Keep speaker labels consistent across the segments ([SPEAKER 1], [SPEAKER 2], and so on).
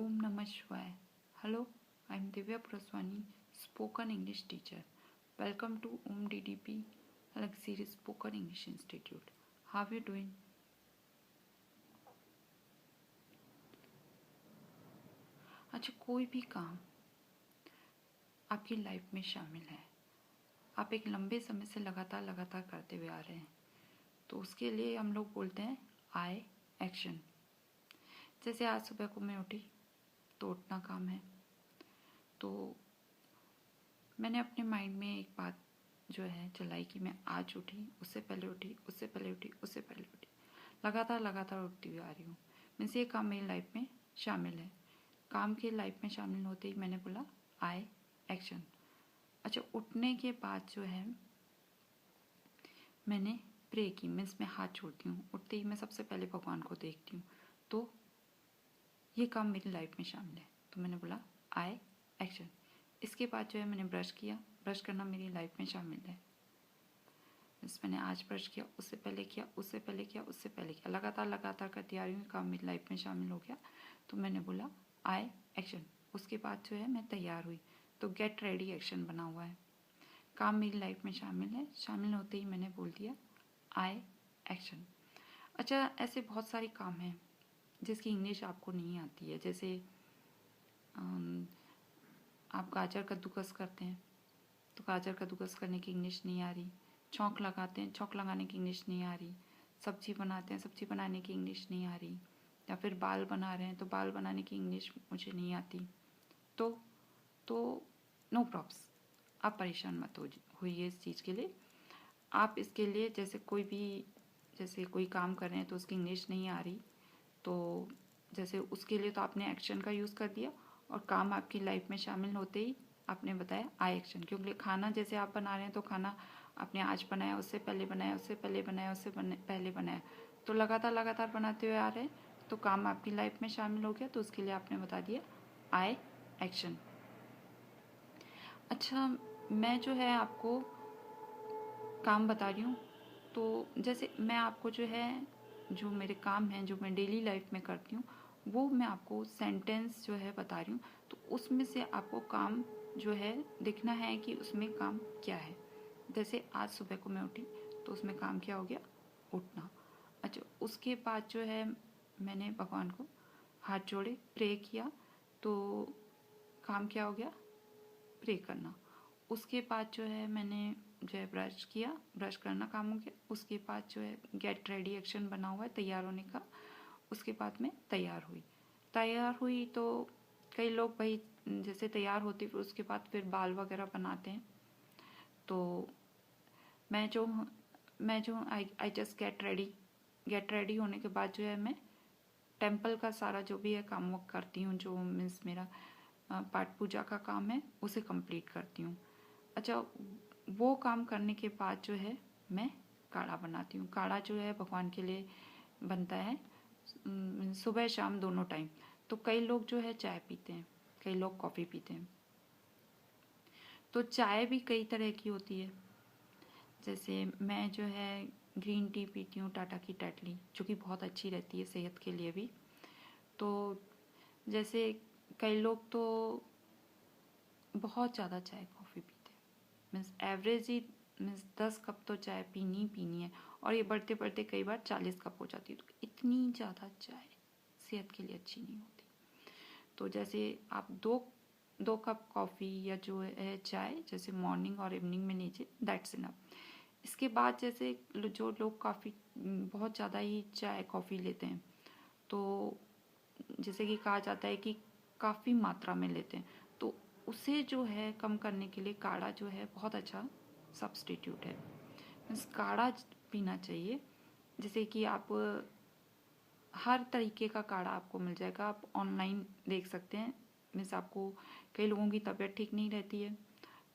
[SPEAKER 1] Om Namah Shivaya. Hello, I am Divya Praswani, spoken English teacher. Welcome to DDP Alexiri Spoken English Institute. How are you doing? अच्छा, कोई भी काम आपकी life में शामिल है, आप एक लंबे समय से लगातार करते हुए आ रहे हैं, तो उसके लिए हम लोग बोलते हैं आई एक्शन। जैसे आज सुबह को मैं उठी तो उठना काम है, तो मैंने अपने माइंड में एक बात जो है चलाई कि मैं आज उठी, उससे पहले उठी, उससे पहले उठी, उससे पहले उठी, लगातार उठती हुई आ रही हूँ। मीन्स ये काम मेरी लाइफ में शामिल है। काम के लाइफ में शामिल होते ही मैंने बोला आई एक्शन। अच्छा, उठने के बाद जो है मैंने प्रे की, मीन्स मैं हाथ छोड़ती हूँ, उठते ही मैं सबसे पहले भगवान को देखती हूँ, तो ये काम मेरी लाइफ में शामिल है, तो मैंने बोला आई एक्शन। इसके बाद जो है मैंने ब्रश किया, ब्रश करना मेरी लाइफ में शामिल है। मीन्स मैंने आज ब्रश किया, उससे पहले किया, उससे पहले किया, उससे पहले किया, लगातार करती आ रही हूँ, काम मेरी लाइफ में शामिल हो गया, तो मैंने बोला आई एक्शन। उसके बाद जो है मैं तैयार हुई, तो गेट रेडी एक्शन बना हुआ है। काम मेरी लाइफ में शामिल है, शामिल होते ही मैंने बोल दिया आई एक्शन। अच्छा, ऐसे बहुत सारे काम हैं जिसकी इंग्लिश आपको नहीं आती है। जैसे आप गाजर कद्दूकस करते हैं, तो गाजर कद्दूकस करने की इंग्लिश नहीं आ रही। छौंक लगाते हैं, छौंक लगाने की इंग्लिश नहीं आ रही। सब्जी बनाते हैं, सब्जी बनाने की इंग्लिश नहीं आ रही। या फिर बाल बना रहे हैं, तो बाल बनाने की इंग्लिश मुझे नहीं आती। तो नो प्रॉब्स, आप परेशान मत होइए इस चीज़ के लिए। आप इसके लिए जैसे कोई काम कर रहे हैं तो उसकी इंग्लिश नहीं आ रही, तो जैसे उसके लिए तो आपने एक्शन का यूज़ कर दिया, और काम आपकी लाइफ में शामिल होते ही आपने बताया आई एक्शन। क्योंकि खाना जैसे आप बना रहे हैं, तो खाना आपने आज बनाया, उससे पहले बनाया, उससे पहले बनाया, पहले बनाया, तो लगातार बनाते हुए आ रहे हैं, तो काम आपकी लाइफ में शामिल हो गया, तो उसके लिए आपने बता दिया आई एक्शन। अच्छा, मैं जो है आपको काम बता रही हूँ, तो जैसे मैं आपको जो मेरे काम हैं, जो मैं डेली लाइफ में करती हूँ, वो मैं आपको सेंटेंस जो है बता रही हूँ, तो उसमें से आपको काम जो है देखना है कि उसमें काम क्या है। जैसे आज सुबह को मैं उठी, तो उसमें काम क्या हो गया, उठना। अच्छा, उसके बाद जो है मैंने भगवान को हाथ जोड़े, प्रे किया, तो काम क्या हो गया, प्रे करना। उसके बाद जो है मैंने जो है ब्रश किया, ब्रश करना काम हो गया। उसके बाद जो है गेट रेडी एक्शन बना हुआ है, तैयार होने का। उसके बाद मैं तैयार हुई तो कई लोग भाई जैसे तैयार होती फिर उसके बाद फिर बाल वगैरह बनाते हैं, तो मैं जो आई जस्ट गेट रेडी होने के बाद जो है मैं टेम्पल का सारा जो भी है काम वो करती हूँ, जो मीन्स मेरा पाठ पूजा का काम है उसे कंप्लीट करती हूँ। अच्छा, वो काम करने के बाद जो है मैं काढ़ा बनाती हूँ। काढ़ा जो है भगवान के लिए बनता है सुबह शाम दोनों टाइम। तो कई लोग जो है चाय पीते हैं, कई लोग कॉफ़ी पीते हैं। तो चाय भी कई तरह की होती है। जैसे मैं जो है ग्रीन टी पीती हूँ, टाटा की टेटली, जो कि बहुत अच्छी रहती है सेहत के लिए भी। तो जैसे कई लोग तो बहुत ज़्यादा चाय कॉफ़ी पीते हैं, मीन्स एवरेज ही मीन्स 10 कप तो चाय पीनी है, और ये बढ़ते बढ़ते कई बार 40 कप हो जाती है। तो इतनी ज़्यादा चाय सेहत के लिए अच्छी नहीं होती। तो जैसे आप दो कप कॉफ़ी या जो है चाय जैसे मॉर्निंग और इवनिंग में लीजिए, दैट्स इनफ। इसके बाद जैसे जो लोग काफ़ी बहुत ज़्यादा ही चाय कॉफ़ी लेते हैं, तो जैसे कि कहा जाता है कि काफ़ी मात्रा में लेते हैं, तो उसे जो है कम करने के लिए काढ़ा जो है बहुत अच्छा सब्स्टिट्यूट है। मीन्स काढ़ा पीना चाहिए। जैसे कि आप हर तरीके का काढ़ा आपको मिल जाएगा, आप ऑनलाइन देख सकते हैं। मीन्स आपको कई लोगों की तबीयत ठीक नहीं रहती है,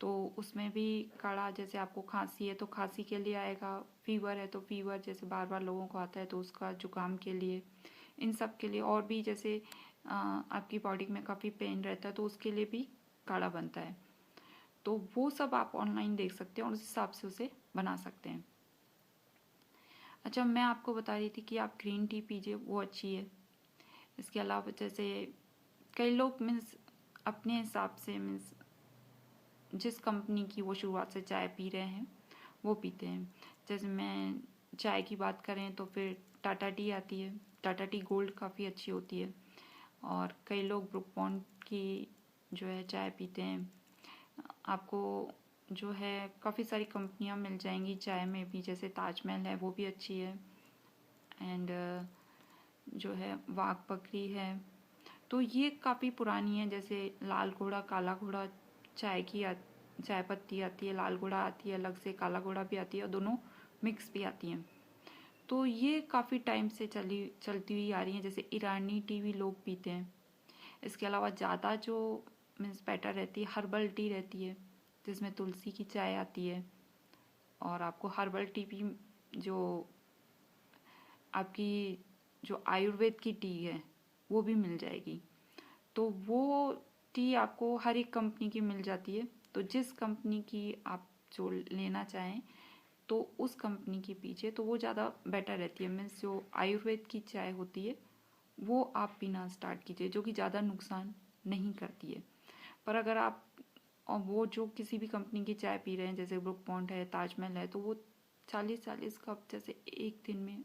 [SPEAKER 1] तो उसमें भी काढ़ा, जैसे आपको खांसी है तो खांसी के लिए आएगा, फीवर है तो फीवर जैसे बार लोगों को आता है तो उसका, जुकाम के लिए, इन सब के लिए। और भी जैसे आपकी बॉडी में काफ़ी पेन रहता है तो उसके लिए भी काढ़ा बनता है। तो वो सब आप ऑनलाइन देख सकते हैं और उस हिसाब से उसे बना सकते हैं। अच्छा, मैं आपको बता रही थी कि आप ग्रीन टी पीजिए, वो अच्छी है। इसके अलावा जैसे कई लोग मीन्स अपने हिसाब से मीन्स जिस कंपनी की वो शुरुआत से चाय पी रहे हैं वो पीते हैं। जैसे मैं चाय की बात करें तो फिर टाटा टी आती है, टाटा टी गोल्ड काफ़ी अच्छी होती है। और कई लोग ब्रुक बॉन्ड की जो है चाय पीते हैं। आपको जो है काफ़ी सारी कंपनियां मिल जाएंगी चाय में भी, जैसे ताजमहल है वो भी अच्छी है, एंड जो है वाघ बकरी है। तो ये काफ़ी पुरानी है। जैसे लाल घोड़ा काला घोड़ा चाय की चाय पत्ती आती है, लाल घोड़ा आती है अलग से, काला घोड़ा भी आती है, और दोनों मिक्स भी आती हैं। तो ये काफ़ी टाइम से चलती हुई आ रही हैं। जैसे ईरानी टी भी लोग पीते हैं। इसके अलावा ज़्यादा जो मीन्स बेटर रहती है हर्बल टी रहती है, जिसमें तुलसी की चाय आती है। और आपको हर्बल टी भी जो आपकी जो आयुर्वेद की टी है वो भी मिल जाएगी। तो वो टी आपको हर एक कंपनी की मिल जाती है। तो जिस कंपनी की आप जो लेना चाहें तो उस कंपनी के पीछे तो वो ज़्यादा बेटर रहती है। मीन्स जो आयुर्वेद की चाय होती है वो आप पीना स्टार्ट कीजिए, जो कि ज़्यादा नुकसान नहीं करती है। पर अगर आप और वो जो किसी भी कंपनी की चाय पी रहे हैं, जैसे ब्रुक बॉन्ड है, ताजमहल है, तो वो 40-40 कप जैसे एक दिन में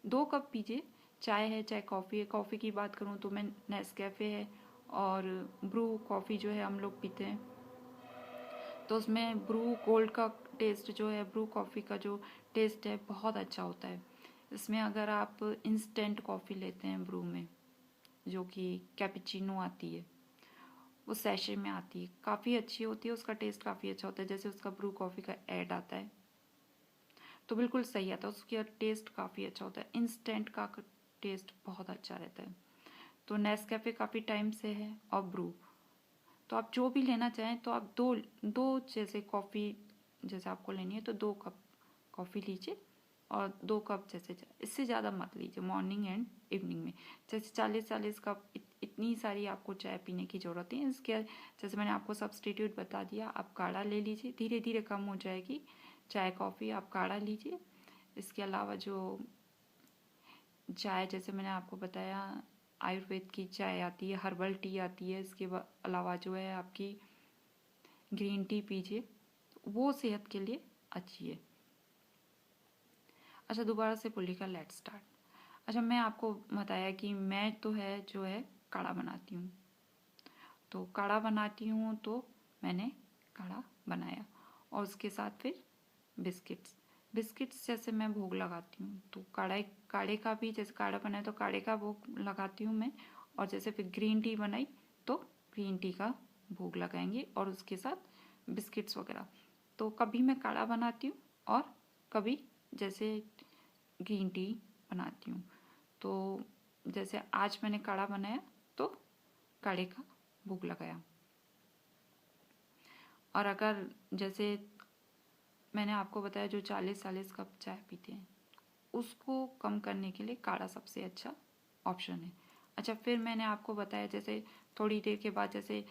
[SPEAKER 1] 2 कप पीजिए। चाय है चाहे कॉफ़ी है, कॉफ़ी की बात करूँ तो मैं नेस्कैफ़े है और ब्रू कॉफ़ी जो है हम लोग पीते हैं। तो उसमें ब्रू गोल्ड का टेस्ट जो है, ब्रू कॉफ़ी का जो टेस्ट है बहुत अच्छा होता है। इसमें अगर आप इंस्टेंट कॉफ़ी लेते हैं ब्रू में, जो कि कैपेचिनो आती है, वो सैशे में आती है, काफ़ी अच्छी होती है, उसका टेस्ट काफ़ी अच्छा होता है। जैसे उसका ब्रू कॉफ़ी का ऐड आता है तो बिल्कुल सही आता है, उसका टेस्ट काफ़ी अच्छा होता है। इंस्टेंट का टेस्ट बहुत अच्छा रहता है। तो नेस्कैफ़े काफ़ी टाइम से है, और ब्रू तो आप जो भी लेना चाहें तो आप दो दो जैसे कॉफ़ी जैसे आपको लेनी है तो 2 कप कॉफ़ी लीजिए, और 2 कप जैसे चाय, इससे ज़्यादा मत लीजिए मॉर्निंग एंड इवनिंग में। जैसे 40-40 कप इतनी सारी आपको चाय पीने की ज़रूरत है। इसके जैसे मैंने आपको सब्स्टिट्यूट बता दिया, आप काढ़ा ले लीजिए, धीरे धीरे कम हो जाएगी चाय कॉफ़ी, आप काढ़ा लीजिए। इसके अलावा जो चाय जैसे मैंने आपको बताया आयुर्वेद की चाय आती है, हर्बल टी आती है, इसके अलावा जो है आपकी ग्रीन टी पीजिए, वो सेहत के लिए अच्छी है। अच्छा, दोबारा से बोलिएगा, लेट्स स्टार्ट। अच्छा, मैं आपको बताया कि मैं तो है जो है काढ़ा बनाती हूँ। तो काढ़ा बनाती हूँ तो मैंने काढ़ा बनाया, और उसके साथ फिर बिस्किट्स जैसे मैं भोग लगाती हूँ। तो काढ़े का भी जैसे काढ़ा बनाया तो काढ़े का भोग लगाती हूँ मैं, और जैसे फिर ग्रीन टी बनाई तो ग्रीन टी का भोग लगाएंगे, और उसके साथ बिस्किट्स वगैरह। तो कभी मैं काढ़ा बनाती हूँ और कभी जैसे ग्रीन टी बनाती हूँ। तो जैसे आज मैंने काढ़ा बनाया तो काढ़े का भोग लगाया। और अगर जैसे मैंने आपको बताया जो 40-40 कप चाय पीते हैं उसको कम करने के लिए काढ़ा सबसे अच्छा ऑप्शन है। अच्छा, फिर मैंने आपको बताया जैसे थोड़ी देर के बाद जैसे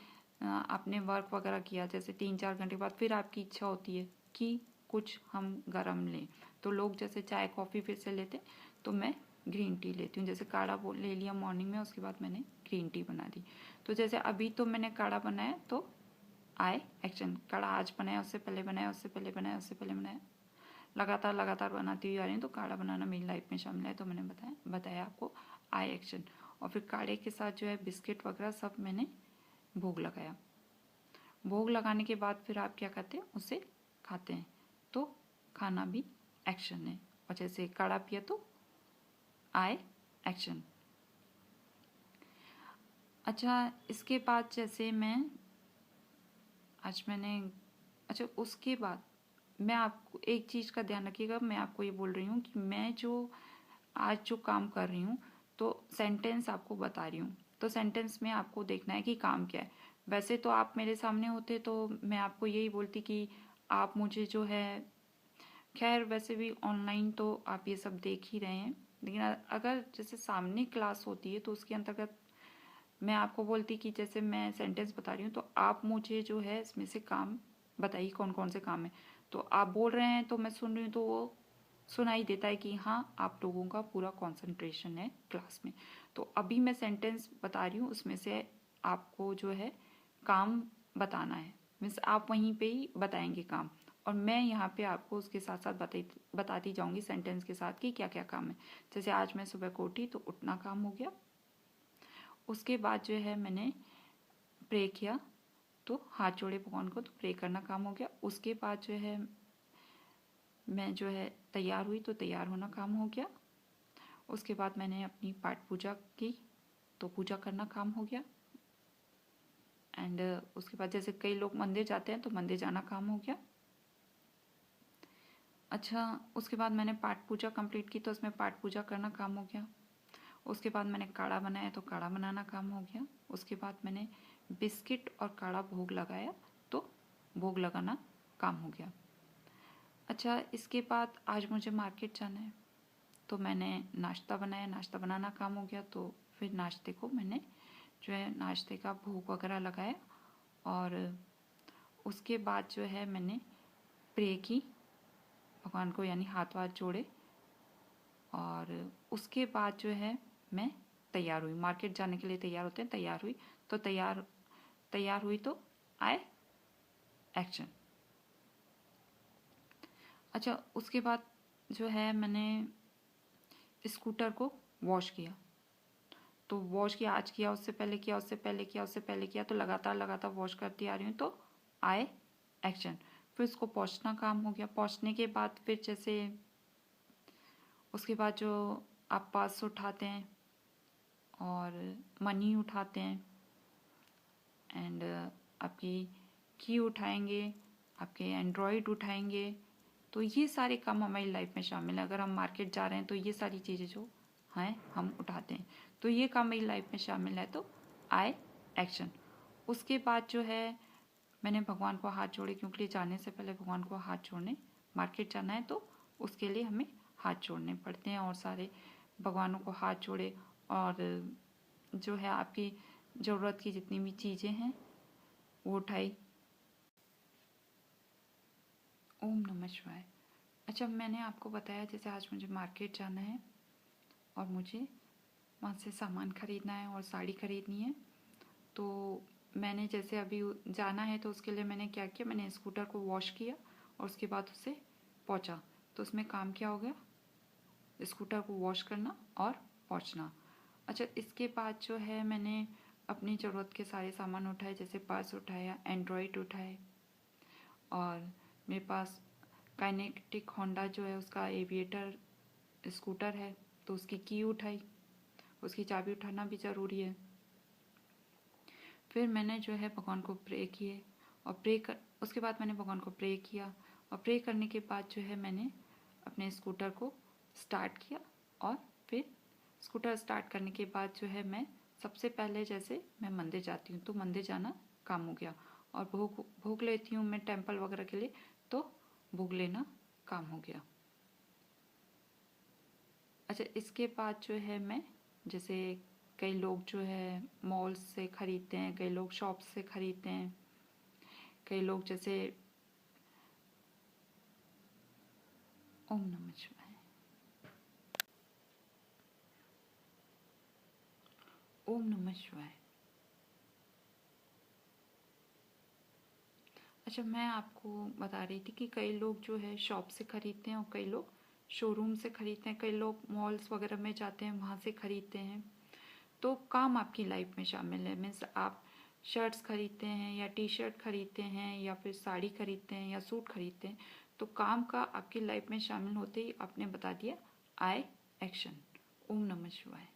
[SPEAKER 1] आपने वर्क वगैरह किया, जैसे 3-4 घंटे बाद फिर आपकी इच्छा होती है कि कुछ हम गरम लें, तो लोग जैसे चाय कॉफ़ी फिर से लेते, तो मैं ग्रीन टी लेती हूँ। जैसे काढ़ा ले लिया मॉर्निंग में, उसके बाद मैंने ग्रीन टी बना दी। तो जैसे अभी तो मैंने काढ़ा बनाया तो आए एक्शन, काढ़ा आज बनाया, उससे पहले बनाया, उससे पहले बनाया, उससे पहले बनाया, लगातार बनाती हुई आ रही हूँ। तो काढ़ा बनाना मेरी लाइफ में शामिल है, तो मैंने बताया आपको आई एक्शन। और फिर काढ़े के साथ जो है बिस्किट वगैरह सब मैंने भोग लगाया। भोग लगाने के बाद फिर आप क्या करते हैं, उसे खाते हैं। तो खाना भी एक्शन है। और जैसे काढ़ा पिया तो आए एक्शन। अच्छा, इसके बाद जैसे अच्छा उसके बाद मैं आपको एक चीज़ का ध्यान रखिएगा, मैं आपको ये बोल रही हूँ कि मैं जो आज जो काम कर रही हूँ तो सेंटेंस आपको बता रही हूँ, तो सेंटेंस में आपको देखना है कि काम क्या है। वैसे तो आप मेरे सामने होते तो मैं आपको यही बोलती कि आप मुझे जो है, खैर वैसे भी ऑनलाइन तो आप ये सब देख ही रहे हैं, लेकिन अगर जैसे सामने क्लास होती है तो उसके अंतर्गत मैं आपको बोलती कि जैसे मैं सेंटेंस बता रही हूँ तो आप मुझे जो है इसमें से काम बताइए कौन कौन से काम है। तो आप बोल रहे हैं तो मैं सुन रही हूँ, तो वो सुनाई देता है कि हाँ आप लोगों का पूरा कंसंट्रेशन है क्लास में। तो अभी मैं सेंटेंस बता रही हूँ, उसमें से आपको जो है काम बताना है, मीन्स आप वहीं पे ही बताएंगे काम, और मैं यहाँ पे आपको उसके साथ साथ बताती जाऊंगी सेंटेंस के साथ कि क्या क्या काम है। जैसे आज मैं सुबह को उठी तो उठना काम हो गया, उसके बाद जो है मैंने प्रे किया तो हाथ जोड़े भगवान को तो प्रे करना काम हो गया, उसके बाद जो है मैं जो है तैयार हुई तो तैयार होना काम हो गया, उसके बाद मैंने अपनी पाठ पूजा की तो पूजा करना काम हो गया, एंड उसके बाद जैसे कई लोग मंदिर जाते हैं तो मंदिर जाना काम हो गया। अच्छा, उसके बाद मैंने पाठ पूजा कंप्लीट की तो उसमें पाठ पूजा करना काम हो गया, उसके बाद मैंने काढ़ा बनाया तो काढ़ा बनाना काम हो गया, उसके बाद मैंने बिस्किट और काढ़ा भोग लगाया तो भोग लगाना काम हो गया। अच्छा, इसके बाद आज मुझे मार्केट जाना है तो मैंने नाश्ता बनाया, नाश्ता बनाना काम हो गया, तो फिर नाश्ते को मैंने जो है नाश्ते का भोग वगैरह लगाया, और उसके बाद जो है मैंने प्रे की भगवान को, यानी हाथ वाथ जोड़े, और उसके बाद जो है मैं तैयार हुई, मार्केट जाने के लिए तैयार होते हैं, तैयार हुई तो तैयार हुई तो आए एक्शन। अच्छा, उसके बाद जो है मैंने स्कूटर को वॉश किया, तो वॉश किया, आज किया, उससे पहले किया, उससे पहले किया, उससे पहले किया, तो लगातार वॉश करती आ रही हूँ तो आए एक्शन। फिर उसको पोंछना काम हो गया, पोंछने के बाद फिर जैसे उसके बाद जो आप पर्स उठाते हैं और मनी उठाते हैं, एंड आपकी की उठाएंगे, आपके एंड्रॉयड उठाएंगे, तो ये सारे काम हमारी लाइफ में शामिल है। अगर हम मार्केट जा रहे हैं तो ये सारी चीज़ें जो हैं हम उठाते हैं, तो ये काम मेरी लाइफ में शामिल है, तो आए एक्शन। उसके बाद जो है मैंने भगवान को हाथ जोड़े, क्योंकि जाने से पहले भगवान को हाथ जोड़ने, मार्केट जाना है तो उसके लिए हमें हाथ जोड़ने पड़ते हैं, और सारे भगवानों को हाथ जोड़े, और जो है आपकी ज़रूरत की जितनी भी चीज़ें हैं वो उठाई। ओम नमः शिवाय। अच्छा, मैंने आपको बताया जैसे आज मुझे मार्केट जाना है और मुझे वहाँ से सामान ख़रीदना है और साड़ी ख़रीदनी है, तो मैंने जैसे अभी जाना है तो उसके लिए मैंने क्या किया, मैंने स्कूटर को वॉश किया और उसके बाद उसे पोंछा, तो उसमें काम क्या हो गया, स्कूटर को वॉश करना और पोंछना। अच्छा, इसके बाद जो है मैंने अपनी ज़रूरत के सारे सामान उठाए, जैसे पर्स उठाया, एंड्रॉयड उठाए, और मेरे पास काइनेटिक होंडा जो है उसका एविएटर स्कूटर है तो उसकी की उठाई, उसकी चाबी उठाना भी ज़रूरी है। फिर मैंने जो है भगवान को प्रे किए, और उसके बाद मैंने भगवान को प्रे किया, और प्रे करने के बाद जो है मैंने अपने स्कूटर को स्टार्ट किया, और फिर स्कूटर स्टार्ट करने के बाद जो है मैं सबसे पहले जैसे मैं मंदिर जाती हूँ तो मंदिर जाना काम हो गया, और भोग लेती हूँ मैं टेंपल वगैरह के लिए तो भोग लेना काम हो गया। अच्छा, इसके बाद जो है मैं जैसे कई लोग जो है मॉल से ख़रीदते हैं, कई लोग शॉप से ख़रीदते हैं, कई लोग जैसे ओम नमः शिवाय, ओम नमः शिवाय। अच्छा, मैं आपको बता रही थी कि कई लोग जो है शॉप से ख़रीदते हैं और कई लोग शोरूम से ख़रीदते हैं, कई लोग मॉल्स वगैरह में जाते हैं वहाँ से ख़रीदते हैं, तो काम आपकी लाइफ में शामिल है। मीन्स आप शर्ट्स खरीदते हैं या टी शर्ट खरीदते हैं या फिर साड़ी खरीदते हैं या सूट खरीदते हैं, तो काम का आपकी लाइफ में शामिल होते ही आपने बता दिया आए एक्शन। ओम नमः शिवाय।